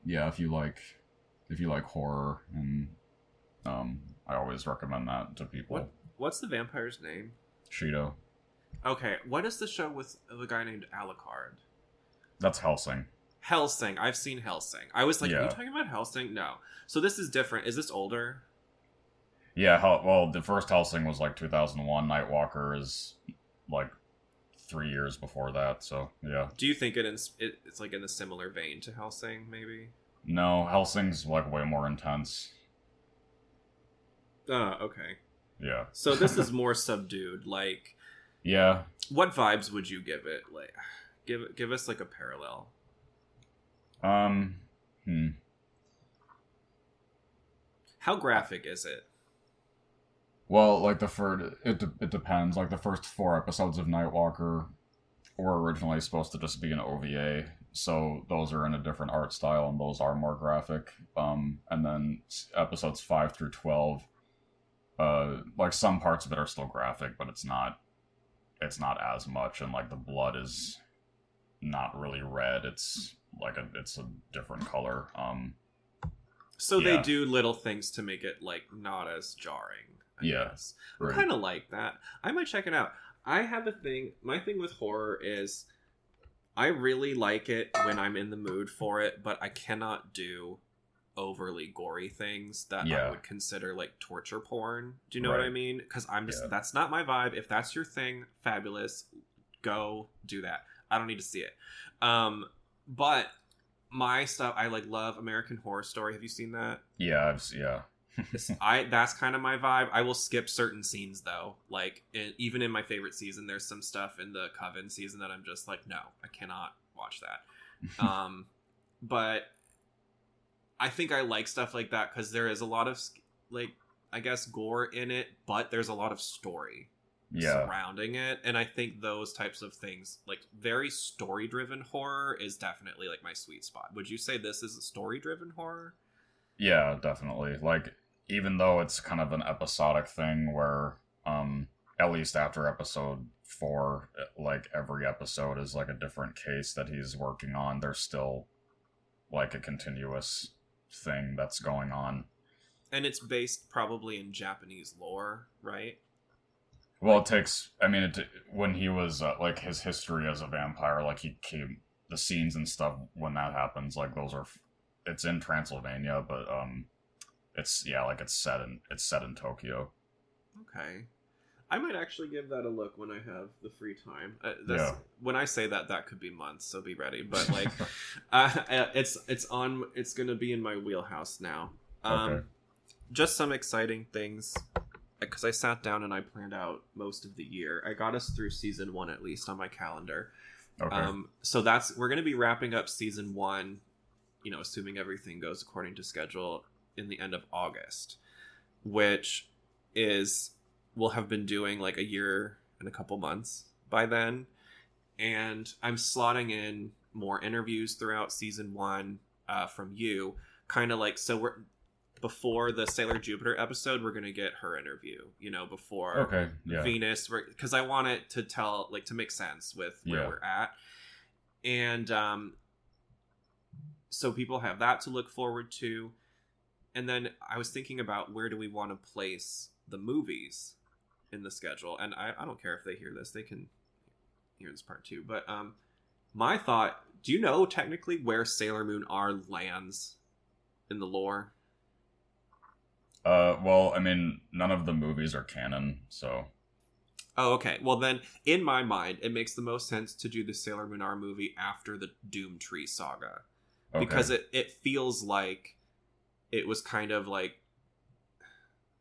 yeah, if you like horror, and I always recommend that to people. What's the vampire's name? Shido. Okay, what is the show with the guy named Alucard? That's Hellsing. Hellsing. I've seen Hellsing. I was like, yeah. Are you talking about Hellsing? No. So this is different. Is this older? Yeah, well, the first Hellsing was like 2001. Nightwalker is like 3 years before that, so yeah. Do you think it's like in a similar vein to Hellsing, maybe? No, Hellsing's like way more intense. Okay. Yeah. So this is more subdued, like... Yeah. What vibes would you give it? Like, give us like a parallel. How graphic is it? Well, like it depends. Like the first 4 episodes of Nightwalker were originally supposed to just be an OVA, so those are in a different art style and those are more graphic. And then episodes 5 through 12, like some parts of it are still graphic, but it's not as much, and like the blood is not really red. It's a different color. So yeah. They do little things to make it like not as jarring. I guess. I kind of like that. I might check it out. I have a thing. My thing with horror is I really like it when I'm in the mood for it, but I cannot do overly gory things that I would consider like torture porn. Do you know what I mean? Because I'm just that's not my vibe. If that's your thing, fabulous. Go do that. I don't need to see it. But my stuff, I like love American Horror Story. Have you seen that? Yeah, That's kind of my vibe. I will skip certain scenes though. Like even in my favorite season, there's some stuff in the Coven season that I'm just like, no, I cannot watch that. But I think I like stuff like that because there is a lot of like, I guess, gore in it, but there's a lot of story surrounding it. And I think those types of things, like very story-driven horror, is definitely like my sweet spot. Would you say this is a story-driven horror? Yeah, definitely. Like, even though it's kind of an episodic thing where, at least after episode 4, like every episode is like a different case that he's working on, there's still like a continuous thing that's going on. And it's based probably in Japanese lore, right? Well, it takes, I mean, when he was, like, his history as a vampire, like, the scenes and stuff, when that happens, like, it's in Transylvania, but, it's set in Tokyo. Okay. I might actually give that a look when I have the free time. When I say that, that could be months, so be ready. But like, it's gonna be in my wheelhouse now. Okay. Just some exciting things, because I sat down and I planned out most of the year. I got us through season 1 at least on my calendar. Okay. So we're gonna be wrapping up season 1, assuming everything goes according to schedule, in the end of August, which is. We'll have been doing like a year and a couple months by then. And I'm slotting in more interviews throughout season 1 from you. Kind of like, so before the Sailor Jupiter episode, we're going to get her interview, before Venus. Because I want it to to make sense with where we're at. And so people have that to look forward to. And then I was thinking about where do we want to place the movies in the schedule, and I don't care if they hear this, they can hear this part too, but my thought, do you know technically where Sailor Moon R lands in the lore? Well, I mean, none of the movies are canon, so... Oh, okay. Well then, in my mind, it makes the most sense to do the Sailor Moon R movie after the Doom Tree saga. Okay. Because it feels like it was kind of like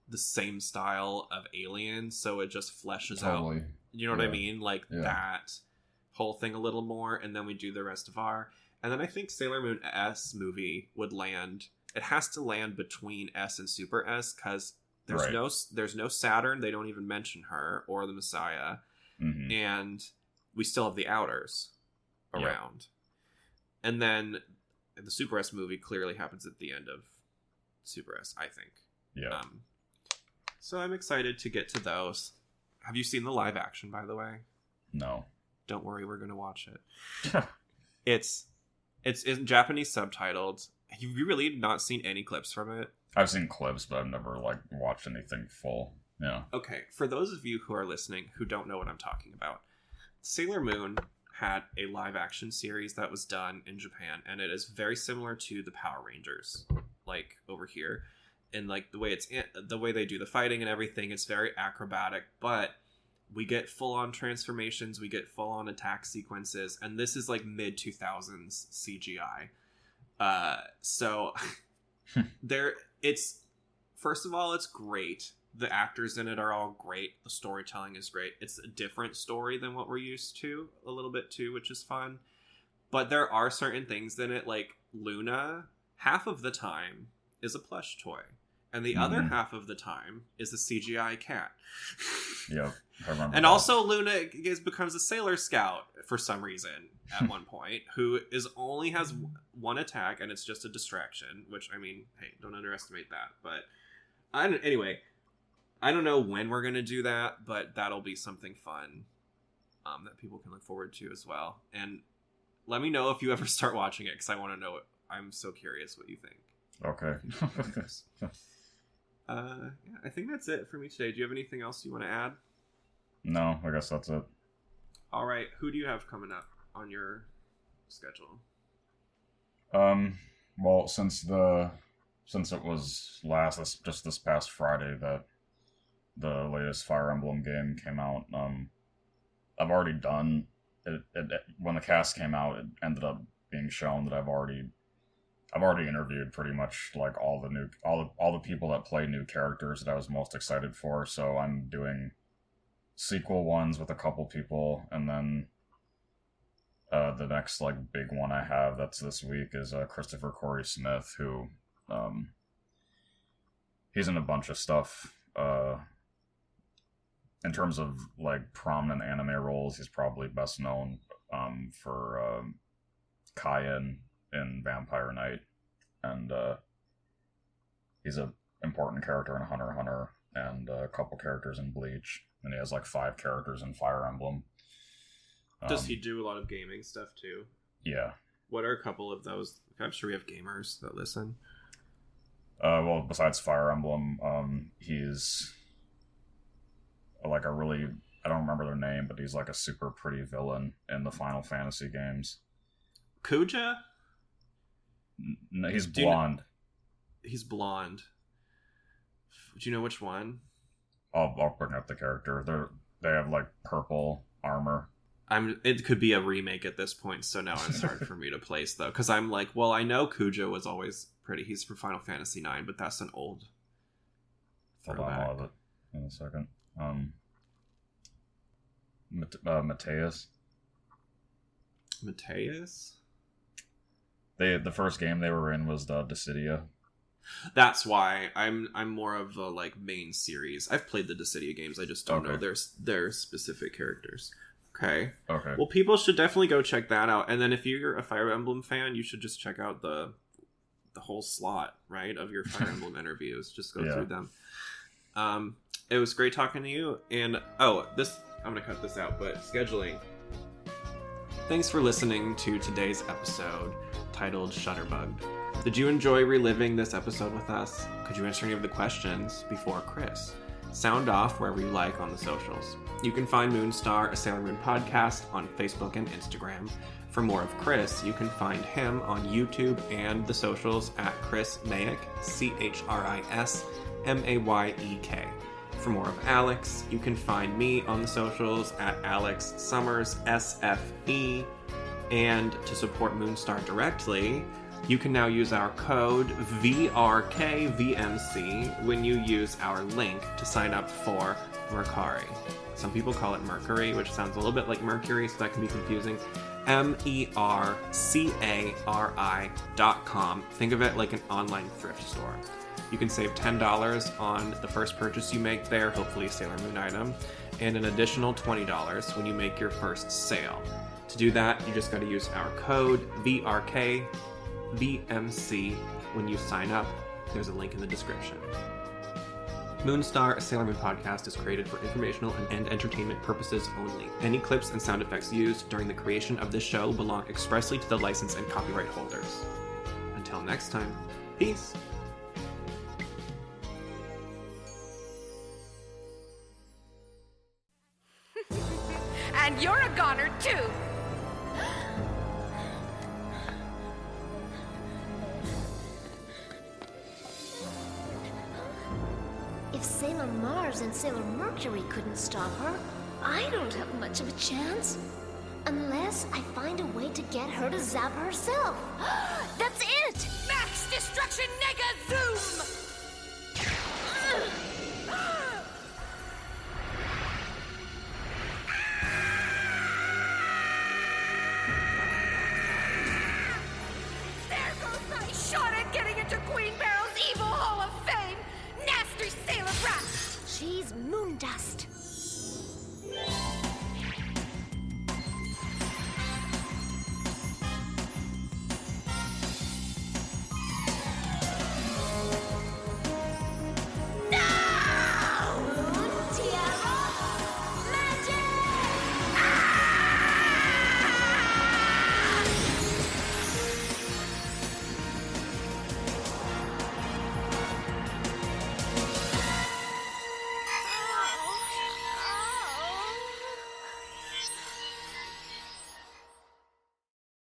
the same style of Alien, so it just fleshes out, you know what I mean, like that whole thing a little more, and then we do the rest of R. And then I think Sailor Moon S movie would land, it has to land between S and Super S, because there's no Saturn, they don't even mention her or the Messiah, and we still have the Outers around. And then the Super S movie clearly happens at the end of Super S, I think. So I'm excited to get to those. Have you seen the live action, by the way? No. Don't worry, we're going to watch it. It's in Japanese subtitled. Have you really not seen any clips from it? I've seen clips, but I've never watched anything full. Yeah. Okay, for those of you who are listening who don't know what I'm talking about, Sailor Moon had a live action series that was done in Japan, and it is very similar to the Power Rangers, like over here. And like the way they do the fighting and everything, it's very acrobatic, but we get full-on transformations, we get full-on attack sequences, and this is like mid-2000s CGI. So first of all, it's great. The actors in it are all great. The storytelling is great. It's a different story than what we're used to a little bit too, which is fun. But there are certain things in it, like Luna, half of the time is a plush toy. And the other half of the time is a CGI cat. Yep, I remember. And also Luna becomes a Sailor Scout for some reason at one point, who only has one attack, and it's just a distraction, which, I mean, hey, don't underestimate that. But anyway, I don't know when we're going to do that, but that'll be something fun that people can look forward to as well. And let me know if you ever start watching it, because I want to know. I'm so curious what you think. Okay. I think that's it for me today. Do you have anything else you want to add? No, I guess that's it. All right. Who do you have coming up on your schedule? Well, since it was just this past Friday that the latest Fire Emblem game came out, I've already done it. When the cast came out, it ended up being shown that I've already I've already interviewed pretty much like all the people that play new characters that I was most excited for. So I'm doing sequel ones with a couple people, and then the next like big one I have that's this week is Christopher Corey Smith, who he's in a bunch of stuff. In terms of like prominent anime roles, he's probably best known for Kaien in Vampire Knight, and he's an important character in Hunter x Hunter and a couple characters in Bleach, and he has like 5 characters in Fire Emblem. Does he do a lot of gaming stuff too? Yeah. What are a couple of those? I'm sure we have gamers that listen. Well, besides Fire Emblem, he's like a really, I don't remember their name, but he's like a super pretty villain in the Final Fantasy games. Kuja? No, he's blonde. He's blonde. Do you know which one? I'll bring up the character. They have like purple armor. It could be a remake at this point, so now it's hard for me to place though, because I'm like, well, I know Kuja was always pretty. He's from Final Fantasy IX, but that's an old throwback. Hold on, I'll have it in a second. Mateus. Mateus? The first game they were in was the Dissidia. That's why I'm more of the like main series. I've played the Dissidia games. I just don't know their specific characters. Okay. Well, people should definitely go check that out. And then if you're a Fire Emblem fan, you should just check out the whole slot, right, of your Fire Emblem interviews. Just go through them. It was great talking to you. And I'm gonna cut this out, but scheduling. Thanks for listening to today's episode titled Shutterbugged. Did you enjoy reliving this episode with us? Could you answer any of the questions before Chris? Sound off wherever you like on the socials. You can find Moonstar, a Sailor Moon podcast, on Facebook and Instagram. For more of Chris, you can find him on YouTube and the socials at Chris Mayek, ChrisMayek. For more of Alex, you can find me on the socials at Alex Summers SFE. And to support Moonstar directly, you can now use our code VRKVMC when you use our link to sign up for Mercari. Some people call it Mercury, which sounds a little bit like Mercury, so that can be confusing. MERCARI.com. Think of it like an online thrift store. You can save $10 on the first purchase you make there, hopefully a Sailor Moon item, and an additional $20 when you make your first sale. To do that, you just got to use our code VRKVMC when you sign up. There's a link in the description. Moonstar, a Sailor Moon podcast, is created for informational and entertainment purposes only. Any clips and sound effects used during the creation of this show belong expressly to the license and copyright holders. Until next time, peace! And you're a goner, too! If Sailor Mars and Sailor Mercury couldn't stop her, I don't have much of a chance. Unless I find a way to get her to zap herself. That's it! Max Destruction Nega Zoom! There goes my shot at getting into Queen Barrel's evil Hall of Fame! Nasty sailor brat! She's moon dust.